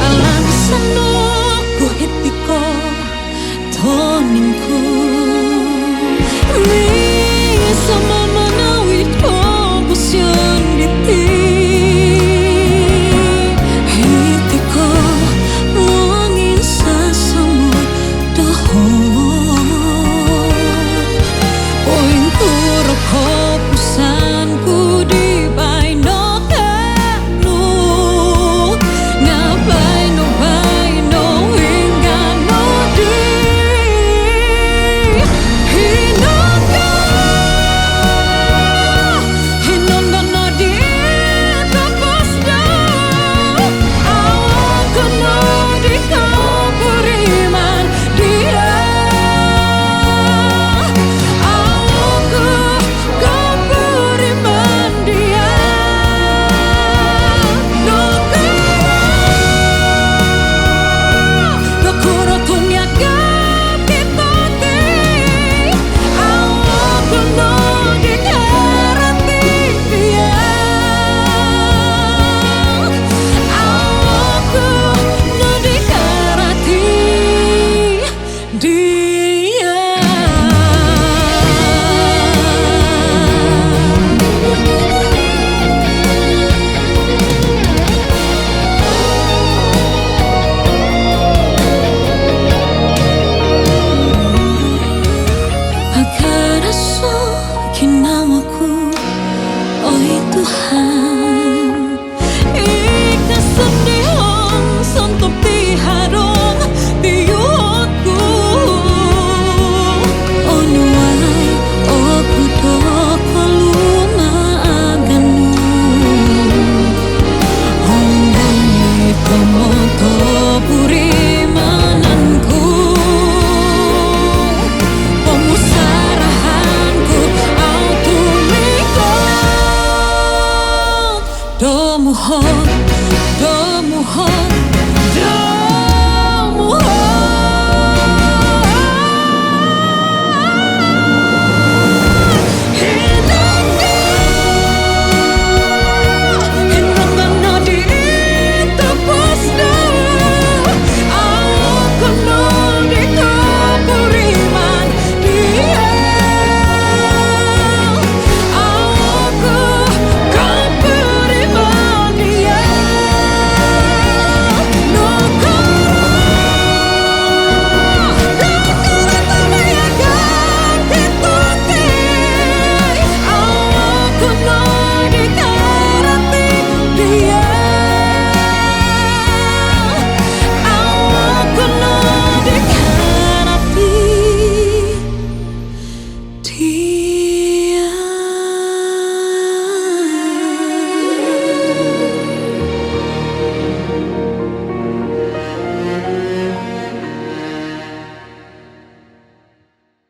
alam sana ku hitiko toningku mi sama menawi kompusion diti hitiko wongin sasamut dahon poin puro kopusanku di baino kanu ngabaino baino hingga nodi hinoka hinondo nodi kapasda awak nodi kapuriman dia namaku, oh Tuhan, ika sedihong sontok diharong diutku, oh nuai, oh kudo koluma aganu, honggani tomoto purimananku, pemusarahanku. Do mohon, do